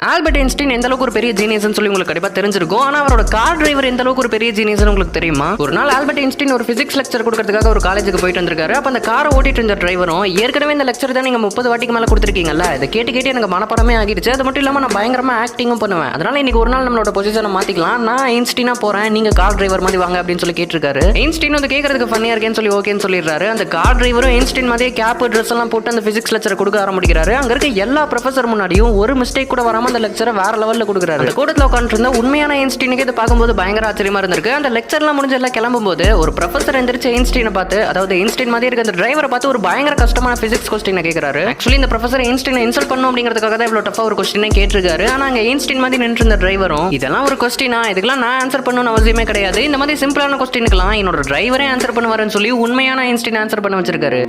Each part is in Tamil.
ஆல்பர்ட் ஐன்ஸ்டீன் எந்த அளவுக்கு ஒரு பெரிய ஜீனியஸ்னு சொல்லி உங்களுக்கு கண்டிப்பா தெரிஞ்சிருக்கும். ஆனா அவரோட கார் டிரைவர் எந்த அளவுக்கு ஒரு பெரிய ஜீனியஸ்னு உங்களுக்கு தெரியுமா? ஒரு நாள் ஆல்பர்ட் ஐன்ஸ்டீன் ஒரு பிசிக்ஸ் லெக்சர் கொடுக்கறதுக்காக ஒரு காலேஜுக்கு போயிட்டு வந்திருக்காரு. அப்ப அந்த காரை ஓட்டிட்டு இருந்த டிரைவரும் ஏற்கனவே இந்த லெக்சர் தான் நீங்க 30 வாட்டிக்கு மேல கொடுத்துருக்கீங்கல்ல, இதை கேட்டு எனக்கு மனப்படமே ஆகிடுச்சு. அது மட்டும் இல்லாம நான் பயங்கரமா ஆக்டிங்கும் பண்ணுவேன். அதனால இன்னைக்கு ஒரு நாள் நம்மளோட பொசிஷனை மாத்திக்கலாம், நான் ஐன்ஸ்டீனா போறேன், நீங்க கார் டிரைவர் மாதிரி வாங்க அப்படின்னு சொல்லி கேட்டிருக்காரு. ஐன்ஸ்டீன் வந்து கேட்கறதுக்கு ஃபன்னியா இருக்கேன்னு சொல்லி ஓகேன்னு சொல்லிடுறாரு. அந்த கார் டிரைவரும் ஐன்ஸ்டீன் மாதிரியே கேப் ட்ரெஸ் எல்லாம் போட்டு அந்த பிசிக்ஸ் லெக்சர் கொடுக்க ஆரம்பிக்கிறாரு. அங்க இருக்க எல்லா ப்ரொஃபசர் முன்னாடியும் ஒரு மிஸ்டேக் கூட வராம அந்த லெக்சரை வேற லெவல்ல கொடுக்குறாரு. அந்த கூட்டத்துல உட்கார்ந்து இருந்த உண்மையான ஐன்ஸ்டீனுக்கு இதை பார்க்கும்போது பயங்கர ஆச்சரியமா இருந்திருக்கு. அந்த லெக்சர்லாம் முடிஞ்சு எல்லாம் கிளம்பும்போது ஒரு ப்ரொஃபசர் எந்திரிச்சு ஐன்ஸ்டீனை பார்த்து, அதாவது ஐன்ஸ்டீன் மாதிரி இருக்க அந்த டிரைவரை பார்த்து ஒரு பயங்கர கஷ்டமான பிசிக்ஸ் கொஸ்டினை கேட்கிறாரு. ஆக்சுவலி இந்த ப்ரொஃபசர் ஐன்ஸ்டீனை இன்சல்ட் பண்ணும் அப்படிங்கிறதுக்காக தான் இவ்வளவு டஃபா ஒரு கொஸ்டினை கேட்டிருக்காரு. ஆனா அங்க ஐன்ஸ்டீன் மாதிரி நின்று இருந்த டிரைவரும் இதெல்லாம் ஒரு கொஸ்டினா, இதுக்கெல்லாம் நான் ஆன்சர் பண்ணணும்னு அவசியமே கிடையாது, இந்த மாதிரி சிம்பிளான கொஸ்டினுக்கெல்லாம் என்னோட டிரைவரே ஆன்சர் பண்ணுவாருன்னு சொல்லி உண்மையான ஐன்ஸ்டீன் ஆன்சர் பண்ண வச்சிருக்காரு.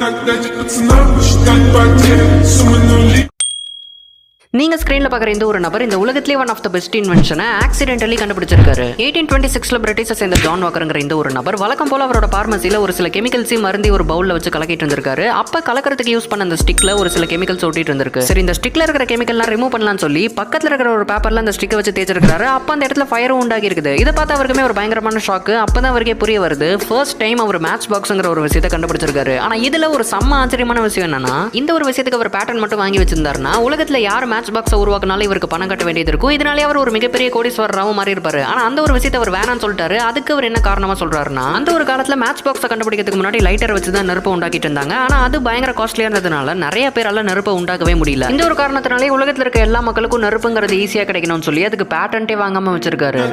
நீங்க ஸ்கிரீன்ல பாக்குற இந்த ஒரு நபர் இந்த உலகத்திலே ஒன் ஆஃப் த பெஸ்ட் இன்வென்ஷனை ஆக்சிடென்டலி கண்டுபிடிச்சிருக்காரு. 1826ல பிரிட்டிஷை சேர்ந்த ஜான் வாக்கர்ங்கிற இந்த ஒரு நபர் வழக்கம் போல அவரோட பார்மசியில ஒரு சில கெமிக்கல்ஸையும் மருந்தி ஒரு பவுல்ல வச்சு கலக்கிட்டு இருந்திருக்காரு. அப்ப கலக்கிறதுக்கு யூஸ் பண்ண அந்த ஸ்டிக்ல ஒரு சில கெமிக்கல்ஸ் ஒட்டிட்டு இருந்திருக்கு. சரி, இந்த ஸ்டிக்ல இருக்கிற கெமிக்கல்லாம் ரிமூவ் பண்ணலாம்னு சொல்லி பக்கத்துல இருக்கிற ஒரு பேப்பர்ல அந்த ஸ்டிக்கை வச்சு தேய்ச்சிருக்காரு. அப்ப அந்த இடத்துல ஃபயரும் உண்டாகி இருக்குது. இதை பார்த்து அவருக்குமே ஒரு பயங்கரமான ஷாக்கு. அப்பதான் அவருக்கே புரிய வருது, ஃபர்ஸ்ட் டைம் அவர் மேட்ச் பாக்ஸ்ங்கிற ஒரு விஷயத்தை கண்டுபிடிச்சிருக்காரு. ஆனா இதுல ஒரு செம்ம ஆச்சரியமான விஷயம் என்னன்னா, இந்த ஒரு விஷயத்துக்கு அவர் பேட்டர்ன் மட்டும் வாங்கி வச்சிருந்தாருன்னா உலகத்துல யார் மேட்ச் பாக்ஸ் உருவாக்குனாலும் இவருக்கு பணம் கட்ட வேண்டியது இருக்கும். இதனாலே அவர் ஒரு மிகப்பெரிய கோடீஸ்வரராகவும் மாறி இருப்பாரு. ஆனா அந்த ஒரு விஷயத்தை அவர் வேணாம்னு சொல்லிட்டாரு. அதுக்கு அவர் என்ன காரணமா சொல்றாருன்னா, அந்த ஒரு காலத்துல மேட்ச் பாக்ஸை கண்டுபிடிக்கிறதுக்கு முன்னாடி லைட்டர் வச்சு தான் நெருப்பை உண்டாக்கிட்டு இருந்தாங்க. ஆனா அது பயங்கர காஸ்ட்லியா இருந்ததுனால நிறைய பேரால நெருப்பை உண்டாக்கவே முடியல. இந்த ஒரு காரணத்தினாலே உலகத்துல இருக்க எல்லா மக்களுக்கும் நெருப்புங்கிறது ஈஸியா கிடைக்கணும்னு சொல்லி அதுக்கு பேட்டன்ட்டே வாங்காம வச்சிருக்காரு.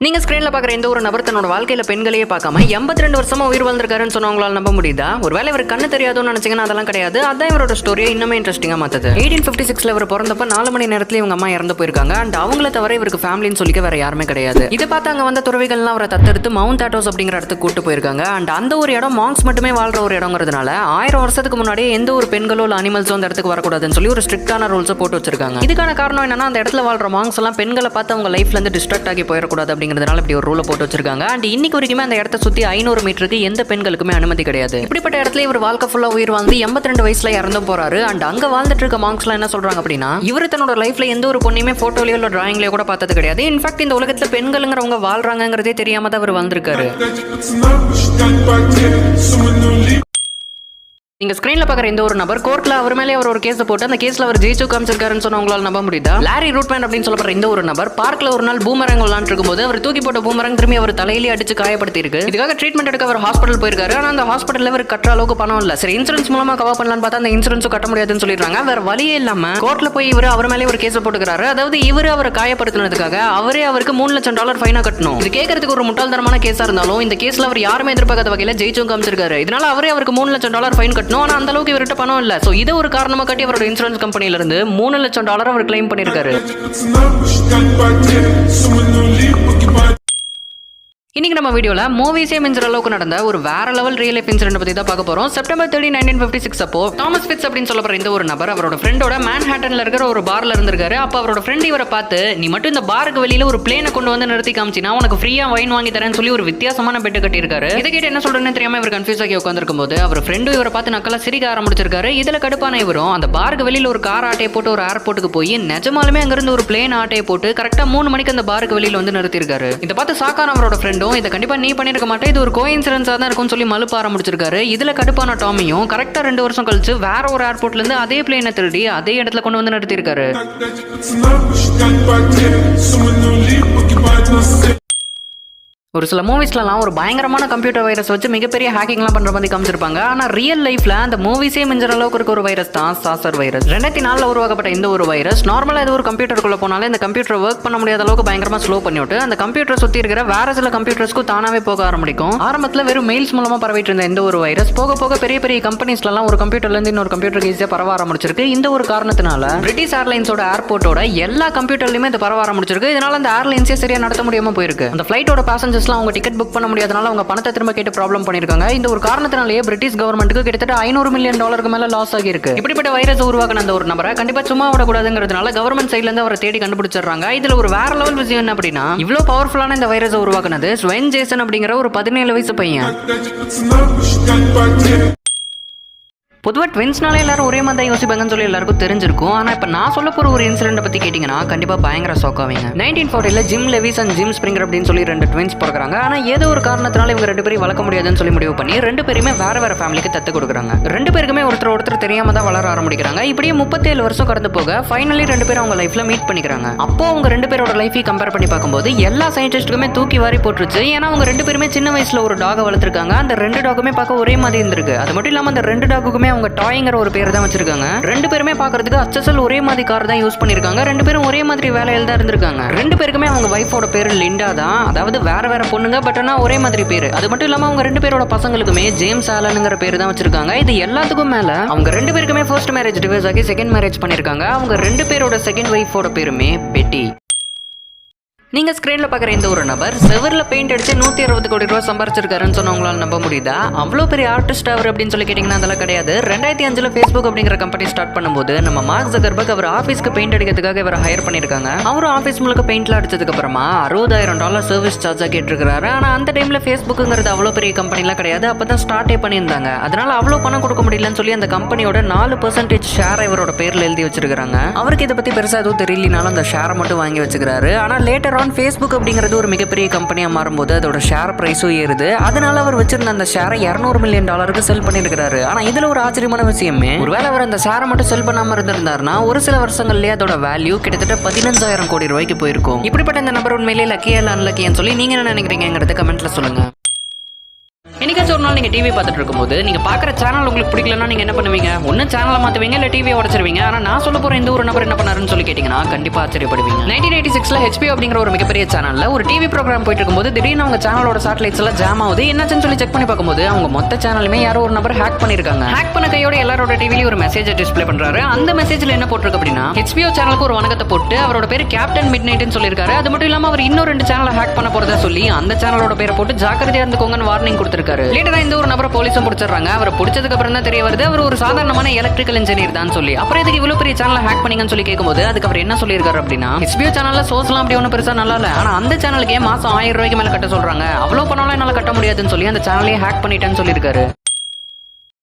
நீங்க ஸ்கிரீன்ல பாக்குற இந்த ஒரு நபர் தன்னோட வாழ்க்கையில பெண்களையே பார்க்காம 82 வருஷமா உயிர் வாழ்ந்திருக்காருன்னு சொன்னா உங்களால நம்ப முடியுதா? ஒருவேளை இவர் கண்ணு தெரியாதுன்னு நினைச்சீங்கன்னா அதெல்லாம் கிடையாது. அதான் இவரோட ஸ்டோரியை இன்னுமே இன்ட்ரெஸ்டிங்கா மாத்தது. 1856ல இவர் பிறந்தப்ப 4 மணி நேரத்துல இவங்க அம்மா இறந்து போயிருக்காங்க. அண்ட் அவங்கள தவிர இவருக்கு ஃபேமிலின்னு சொல்லிக்க வேற யாருமே கிடையாது. இதை பார்த்து அங்க வந்த துறவிகள்லாம் அவரை தத்தெடுத்து மவுண்ட் ஆட்டோஸ் அப்படிங்கிற இடத்துக்கு கூட்டு போயிருக்காங்க. அண்ட் அந்த ஒரு இடம் மாங்ஸ் மட்டுமே வாழ்ற ஒரு இடங்கிறதுனால 1000 வருஷத்துக்கு முன்னாடியே எந்த ஒரு பெண்களோ இல்ல அனிமல்ஸோ அந்த இடத்துக்கு வரக்கூடாதுன்னு சொல்லி ஒரு ஸ்ட்ரிக்டான ரூல்ஸ் போட்டு வச்சிருக்காங்க. இதுக்கான காரணம் என்னன்னா, அந்த இடத்துல வாழ்ற மாங்ஸ் எல்லாம் பெண்களை பார்த்து அவங்க லைஃப்ல இருந்து டிஸ்ட்ராக்ட் ஆகி போயிடக்கூடாது அப்படிங்கிறதுனால இப்படி ஒரு ரூல் போட்டு வச்சிருக்காங்க. அண்ட் இன்னைக்கு வரைக்குமே அந்த இடத்தை சுத்தி 500 மீட்டருக்கு எந்த பெண்களுக்குமே அனுமதி கிடையாது. இப்படிப்பட்ட இடத்துல இவர் வாழ்க்கை ஃபுல்லா உயிர் வாழ்ந்து 82 வயசுல இறந்தும் போறாரு. அண்ட் அங்க வாழ்ந்துட்டு இருக்க மாங்க்ஸ்லாம் என்ன சொல்றாங்க அப்படின்னா, இவர் தன்னோட லைஃப்ல எந்த ஒரு பொண்ணையுமே போட்டோலயோ இல்ல டிராயிங்லயோ கூட பார்த்தது கிடையாது. இன்ஃபேக்ட் இந்த உலகத்துல பெண்கள்ங்கிறவங்க வாழ்றாங்கிறதே தெரியாம தான் அவர் வாழ்ந்திருக்காரு. நீங்க ஸ்கிரீன்ல பாக்குற இந்த ஒரு நபர் கோர்ட்ல அவர் மேலே அவர் ஒரு கேஸ் போட்டு அந்த கேஸ்ல அவர் ஜெயிச்சு காமிச்சிருக்காருன்னு சொன்னா உங்களால நம்ப முடியுதா? லாரி ரூட்மேன் அப்படின்னு சொல்லப்படுற இந்த ஒரு நபர் பார்க்ல ஒரு நாள் பூமரங் விளையாண்டு இருக்கும்போது அவர் தூக்கி போட்ட பூமரங் திரும்பி அவர் தலையிலே அடிச்சு காயப்படுத்தி இருக்கு. இதுக்காக ட்ரீட்மெண்ட் எடுக்க அவர் ஹாஸ்பிட்டல் போயிருக்காரு. ஆனா அந்த ஹாஸ்பிட்டல்ல அவர் கட்டுற அளவுக்கு பணம் இல்ல. சரி, இன்சூரன்ஸ் மூலமா கவர் பண்ணலாம்னு பார்த்தா அந்த இன்சூரன்ஸும் கட்ட முடியாதுன்னு சொல்லிடுறாங்க. வேற வழியே இல்லாம கோர்ட்ல போய் இவர் அவர் மேலே ஒரு கேஸ் போட்டுக்கிறாரு. அதாவது இவர் அவரை காயப்படுத்தினதுக்காக அவருக்கு $3 லட்சம் ஃபைனா கட்டணும். இது கேட்கறதுக்கு ஒரு முட்டாள்தனமான கேஸா இருந்தாலும் இந்த கேஸ்ல அவர் யாருமே எதிர்பார்க்காத வகையில ஜெயிச்சும் காமிச்சிருக்காரு. இதனால அவருக்கு $3 லட்சம் ஃபைன் கட்டணும். ஆனா அந்த அளவுக்கு பணம் இல்ல. சோ இத ஒரு காரணமா காட்டி அவரோட இன்சூரன்ஸ் கம்பெனில இருந்து $3 லட்சம் அவர் கிளைம் பண்ணிருக்காரு. இன்னைக்கு நம்ம வீடியோல மூவிஸே மிஞ்சுற அளவுக்கு நடந்த ஒரு வேற லெவல் ரியல் லைஃப் இன்சிடென்ட் பத்தி தான் பார்க்க போறோம். செப்டம்பர் 30, 1956 அப்போ தாமஸ் பிட்ஸ் அப்படின்னு சொல்லப்படுற இந்த ஒரு நபர் அவரோட ஃப்ரெண்டோட மேன்ஹாட்டன்ல இருக்கிற ஒரு பார்ல இருந்திருக்காரு. அப்ப அவரோட ஃப்ரெண்ட் இவரை பார்த்து, நீ மட்டும் இந்த பாருக்கு வெளியில ஒரு பிளேனை கொண்டு வந்து நிறுத்தி காமிச்சினா உனக்கு ஃப்ரீயா வைன் வாங்கி தரேன்னு சொல்லி ஒரு வித்தியாசமான பெட் கட்டியிருக்காரு. இதை கேட்டு என்ன சொல்றேன்னு தெரியாம இவர் கன்ஃபியூஸ் ஆகி உட்கார்ந்திருக்கும் போது அவர் ஃப்ரெண்டு இவரை பார்த்து நக்கலா சிரிக்க ஆரம்பிச்சிருக்காரு. இதுல கடுப்பான இவரும் அந்த பாருக்கு வெளியில ஒரு கார் ஆட்டையை போட்டு ஒரு ஏர்போர்ட்டுக்கு போய் நிஜமாலுமே அங்கிருந்து ஒரு பிளேன் ஆட்டையை போட்டு கரெக்டா 3 மணிக்கு அந்த பாருக்கு வெளியில வந்து நிறுத்திருக்காரு. இதை பார்த்து சாக்கான அவரோட ஃப்ரெண்டும் இதை கண்டிப்பா நீ பண்ணிருக்க மாட்டேன், இது ஒரு கோஇன்சிடென்ஸா தான் இருக்கும்னு சொல்லி மலுப்ப ஆரம்பிச்சிருக்காரு. இதுல கடுப்பான டாமியும் கரெக்டா 2 வருஷம் கழிச்சு வேற ஒரு ஏர்போர்ட்ல இருந்து அதே பிளேனை திருடி அதே இடத்துல கொண்டு வந்து நிறுத்திருக்காரு. ஒரு சில மூவிஸ்லாம் ஒரு பயங்கரமான கம்ப்யூட்டர் வைரஸ் வச்சு மிகப்பெரிய ஹேக்கிங்லாம் பண்ற மாதிரி காமிச்சிருப்பாங்க. ஆனா ரியல் லைஃப்ல அந்த மூவிஸே மிஞ்சற அளவுக்கு இருக்க ஒரு வைரஸ் தான் சாசர் வைரஸ். 2004ல உருவாக்கப்பட்ட இந்த ஒரு வைரஸ் நார்மலா இது ஒரு கம்ப்யூட்டருக்குள்ள போனாலே இந்த கம்ப்யூட்டர் ஒர்க் பண்ண முடியாத அளவுக்கு பயங்கரமா ஸ்லோ பண்ணிவிட்டு அந்த கம்ப்யூட்டர் சுத்தி இருக்கிற வேற சில கம்ப்யூட்டர்ஸ்க்கு தானாவே போக ஆரம்பிக்கும். ஆரம்பத்துல வெறும் மெயில்ஸ் மூலமா பரவிட்டு இருந்த இந்த ஒரு வைரஸ் போக போக பெரிய பெரிய கம்பெனிஸ்லாம் ஒரு கம்ப்யூட்டர்ல இருந்து இன்னொரு கம்ப்யூட்டருக்கு ஈஸியா பரவ ஆரம்பிச்சிருக்கு. இந்த ஒரு காரணத்தினால பிரிட்டிஷ் ஏர்லைன்ஸோட ஏர்போர்ட்டோட எல்லா கம்ப்யூட்டர்லயுமே இது பரவ ஆரம்பிச்சிருக்கு. இதனால அந்த ஏர்லைன்ஸே சரியா நடத்த முடியாம போயிருக்கு. அந்த ஃபிளைட்டோட பேசஞ்சர்ஸ் அவங்க டிக்கெட் புக் பண்ண முடியாதனால அவங்க பணத்தை திரும்ப கேட்டு ப்ராப்ளம் பண்ணிருக்காங்க. இந்த ஒரு காரணத்தினாலேயே பிரிட்டிஷ் கவர்மெண்ட்டுக்கு கிட்டத்தட்ட $500 மில்லியன் மேல லாஸ் ஆகி இருக்கு. இப்படிப்பட்ட வைரஸ் உருவாக்கின அந்த ஒரு நபரை கண்டிப்பா சும்மா விடக்கூடாதுங்கிறதுனால கவர்மெண்ட் சைட்ல இருந்து அவரை தேடி கண்டுபிடிச்சிடுறாங்க. இதுல ஒரு வேற லெவல் விஷயம் என்ன அப்படின்னா, இவ்வளவு பவர்ஃபுல்லான இந்த வைரஸ் உருவாக்குனது ஸ்வென் ஜேசன் அப்படிங்கிற ஒரு 17 வயசு பையன். பொதுவாக ட்வின்ஸ்னாலே எல்லாரும் ஒரே மாதிரி தான் யோசிப்பாங்கன்னு சொல்லி எல்லாருக்கும் தெரிஞ்சிருக்கும். ஆனா இப்ப நான் சொல்ல போற ஒரு இன்சிடென்ட் பத்தி கேட்டீங்கன்னா கண்டிப்பா பயங்கர ஷாக்காவீங்க. 1940 Jim Lewis and Jim Springer அப்படின்னு சொல்லி 2 ட்வின்ஸ் பிறக்குறாங்க. ஆனா ஏதோ ஒரு காரணத்தினால இவங்க 2 பேரும் வளர்க்க முடியாதுன்னு சொல்லி முடிவு பண்ணி 2 பேருமே வேற வேற ஃபேமிலிக்கு தத்து கொடுக்குறாங்க. 2 பேருக்குமே ஒருத்தர் தெரியாம தான் வளர ஆரம்பிக்கிறாங்க. இப்படியே 37 வருஷம் கடந்து போக ஃபைனலி 2 பேரும் அவங்க லைஃப்ல மீட் பண்ணிக்கிறாங்க. அப்போ அவங்க 2 பேரோட லைஃபை கம்பேர் பண்ணி பார்க்கும்போது எல்லா சயின்டிஸ்டுக்குமே தூக்கி வாரி போட்டுருச்சு. ஏன்னா அவங்க 2 பேருமே சின்ன வயசுல ஒரு டாக வளர்த்திருக்காங்க. அந்த 2 டாகுமே பார்க்க ஒரே மாதிரி இருந்திருக்கு. அது மட்டும் இல்லாம அந்த 2 டாகுக்குமே அவங்க டாய்ங்கிற ஒரு பேர் தான் வச்சிருக்காங்க. 2 பேருமே பார்க்கிறதுக்கு அச்சசல் ஒரே மாதிரி கார் தான் யூஸ் பண்ணிருக்காங்க. 2 பேரும் ஒரே மாதிரி வேலையில தான் இருந்திருக்காங்க. 2 பேருக்குமே அவங்க வைஃபோட பேரு லிண்டா தான். அதாவது வேற வேற பொண்ணுங்க, பட் ஆனா ஒரே மாதிரி பேரு. அது மட்டும் இல்லாம அவங்க 2 பேரோட பசங்களுக்குமே ஜேம்ஸ் ஆலன்ங்கிற பேரு தான் வச்சிருக்காங்க. இது எல்லாத்துக்கும் மேல அவங்க 2 பேருக்குமே ஃபர்ஸ்ட் மேரேஜ் டிவோர்ஸ் ஆகி செகண்ட் மேரேஜ் பண்ணிருக்காங்க. அவங்க 2 பேரோட செகண்ட் வைஃபோட பேருமே பெட்டி. நீங்க ஸ்கிரீன்ல பாக்குற இந்த ஒரு நபர் செவர்ல பெயிண்ட் அடிச்சு 160 கோடி ரூபாய் சம்பாரிச்சிருக்காருன்னு சொன்னா உங்களால நம்ப முடியுதா? அவ்வளோ பெரிய ஆர்டிஸ்ட் அவர் அப்படின்னு சொல்லி கேட்டீங்கன்னா அதெல்லாம் கிடையாது. 2005 Facebook அப்படிங்கிற கம்பெனி ஸ்டார்ட் பண்ணும்போது நம்ம மார்க் ஜக்கர்பர்க் அவர் ஆபீஸ்க்கு பெயிண்ட் அடிக்கிறதுக்காக இவரை ஹையர் பண்ணிருக்காங்க. அவரும் ஆபீஸ் முழுக்க பெயிண்ட்ல அடிச்சதுக்கு அப்புறமா $60,000 சர்வீஸ் சார்ஜா கேட்டிருக்காரு. ஆனா அந்த டைம்ல Facebookங்கிறது அவ்வளோ பெரிய கம்பெனிலாம் கிடையாது. அப்பதான் ஸ்டார்டே பண்ணியிருந்தாங்க. அதனால அவ்வளோ பணம் கொடுக்க முடியலன்னு சொல்லி அந்த கம்பெனியோட 4% ஷேர் இவரோட பேர்ல எழுதி வச்சிருக்காங்க. அவருக்கு இதை பத்தி பெருசா எதுவும் தெரியலனாலும் அந்த ஷேரை மட்டும் வாங்கி வச்சுக்கிறாரு. ஆனா லேட்டர் Facebook அப்படிங்கிறது ஒரு மிகப்பெரிய கம்பெனியா மாறும்போது அதோட ஷேர் பிரைஸும் ஏறுது. அதனால அவர் வச்சிருந்த அந்த ஷேரை $200 மில்லியன் செல் பண்ணிருக்காரு. ஆனா இதுல ஒரு ஆச்சரியமான விஷயமே, ஒருவேளை அவர் அந்த ஷேரை மட்டும் செல் பண்ணாம இருந்திருந்தாருன்னா ஒரு சில வருஷங்கள்லயே அதோட வேல்யூ கிட்டத்தட்ட 15,000 கோடி ரூபாய்க்கு போயிருக்கும். இப்படிப்பட்ட இந்த நபர் உண்மையிலேயே லக்கியா இல்ல அன்லக்கியான்னு சொல்லி நீங்க என்ன நினைக்கிறீங்கிறத கமெண்ட்ல சொல்லுங்க. என்னைக்காச்சும் ஒரு நாள் நீங்க டிவி பார்த்துட்டு இருக்கும்போது நீங்க பாக்குற சேனல் உங்களுக்கு பிடிக்கலன்னா நீங்க என்ன பண்ணுவீங்க? ஒன்னு சேனலை மாத்துவீங்க, இல்ல டிவியை உடைச்சிருவீங்க. ஆனா நான் சொல்ல போற இந்த ஒரு நபர் என்ன பண்ணாருன்னு சொல்லி கேட்டீங்கன்னா கண்டிப்பா ஆச்சரியப்படுவீங்க. 1986 HBO அப்படிங்கிற ஒரு மிகப்பெரிய சேனல்ல ஒரு டிவி ப்ரோக்ராம் போயிட்டு இருக்கும்போது திடீர்னு அவங்க சேனலோட சேட்டலைட்ஸ் எல்லாம் ஜாம் ஆகுது. என்னாச்சுன்னு சொல்லி செக் பண்ணி பார்க்கும்போது அவங்க மொத்த சேனலுமே யாரோ ஒரு நபர் ஹேக் பண்ணிருக்காங்க. ஹேக் பண்ண கையோட எல்லாரோட டிவிலையும் ஒரு மெசேஜ் டிஸ்ப்ளே பண்றாரு. அந்த மெசேஜ்ல என்ன போட்டிருக்கு அப்படின்னா, HBO சேனலுக்கு ஒரு வணக்கத்தை போட்டு அவரோட பேரு கேப்டன் மிட் நைட்னு சொல்லியிருக்காரு. அது மட்டும் இல்லாம அவர் இன்னும் 2 சேனலை ஹேக் பண்ண போறதா சொல்லி அந்த சேனலோட பேரை போட்டு ஜாக்கிரதையா இருந்துக்கோங்கன்னு வார்னிங் கொடுத்திருக்காரு. லேட்டரா இந்த ஒரு நபரை போலீஸும் பிடிச்சிடுறாங்க. அவரை பிடிச்சதுக்கு அப்புறம் தான் தெரிய வருது அவர் ஒரு சாதாரணமான எலக்ட்ரிக்கல் இன்ஜினியர் தான் சொல்லி. அப்புறம் இதுக்கு இவ்வளவு பெரிய சேனலை ஹேக் பண்ணீங்கன்னு சொல்லி கேட்கும்போது அதுக்கு அவர் என்ன சொல்லியிருக்காரு அப்படின்னா, HBO சேனல்ல சோர்ஸ்லாம் அப்படி ஒன்றும் பெருசா நல்லா இல்ல, ஆனா அந்த சேனலுக்கே மாசம் 1000 ரூபாய்க்கு மேல கட்ட சொல்றாங்க, அவ்வளவு பணம்லாம் என்னால கட்ட முடியாதுன்னு சொல்லி அந்த சேனலையே ஹேக் பண்ணிட்டேன்னு சொல்லியிருக்காரு.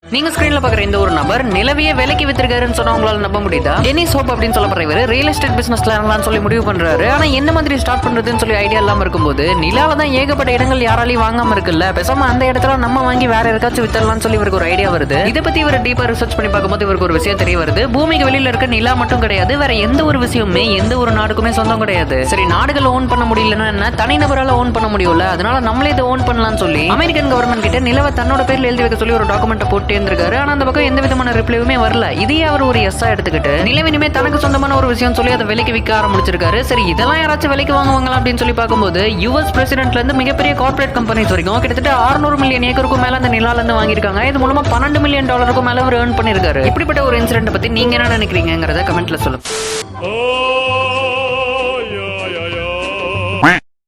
நீங்க ஸ்கிரீன்ல பாக்குற இந்த ஒரு நபர் நிலவிய விலைக்கு வித்திருக்காருன்னு சொன்னா உங்களால நம்ப முடியுதா? டெனிஸ் ஹோப் அப்படின்னு சொல்லப்படுற இவர் ரியல் எஸ்டேட் பிசினஸ்ல இறங்கலாம்னு சொல்லி முடிவு பண்றாரு. ஆனா என்ன மாதிரி ஸ்டார்ட் பண்றதுன்னு சொல்லி ஐடியா இல்லாம இருக்கும்போது நிலால தான் ஏகப்பட்ட இடங்கள் யாராலையும் வாங்காம இருக்குல்ல, பேசாம அந்த இடத்துல நம்ம வாங்கி வேற யாருக்காச்சும் வித்தரலாம்னு சொல்லி இவருக்கு ஒரு ஐடியா வருது. இதை பத்தி இவர் டீப்பா ரிசர்ச் பண்ணி பார்க்கும்போது இவருக்கு ஒரு விஷயம் தெரிய வருது. பூமிக்கு வெளியில இருக்க நிலா மட்டும் கிடையாது, வேற எந்த ஒரு விஷயமுமே எந்த ஒரு நாடுக்குமே சொந்தம் கிடையாது. சரி, நாடுகள் ஓன் பண்ண முடியலன்னா என்ன, தனிநபரால ஓன் பண்ண முடியல, அதனால நம்மளே இதை ஓன் பண்ணலாம்னு சொல்லி அமெரிக்கன் கவர்மெண்ட் கிட்ட நிலவை தன்னோட பேர்ல எழுதி வைக்க சொல்லி ஒரு டாக்குமெண்ட் போட்டு இருந்திருக்காரு. ஆனா அந்த எந்த விதமான ரிப்ளையுமே வரல. இதையே அவர் ஒரு எஸ்ஸா எடுத்துக்கிட்டு நிலவினுமே தனக்கு சொந்தமான ஒரு விஷயம் சொல்லி அதை விலைக்கு விற்க ஆரம்பிச்சிருக்காரு. சரி, இதெல்லாம் யாராச்சும் விலைக்கு வாங்குவாங்களா அப்படின்னு சொல்லி பார்க்கும்போது US பிரசிடென்ட்ல இருந்து மிகப்பெரிய கார்ப்பரேட் கம்பெனிஸ் வரைக்கும் கிட்டத்தட்ட 600 மில்லியன் ஏக்கருக்கும் மேல அந்த நிலால இருந்து வாங்கியிருக்காங்க. இது மூலமா $12 மில்லியன் மேல அவர் earn பண்ணிருக்காரு. இப்படிப்பட்ட ஒரு இன்சிடென்ட் பத்தி நீங்க என்ன நினைக்கிறீங்கிறத கமெண்ட்ல சொல்லுங்க.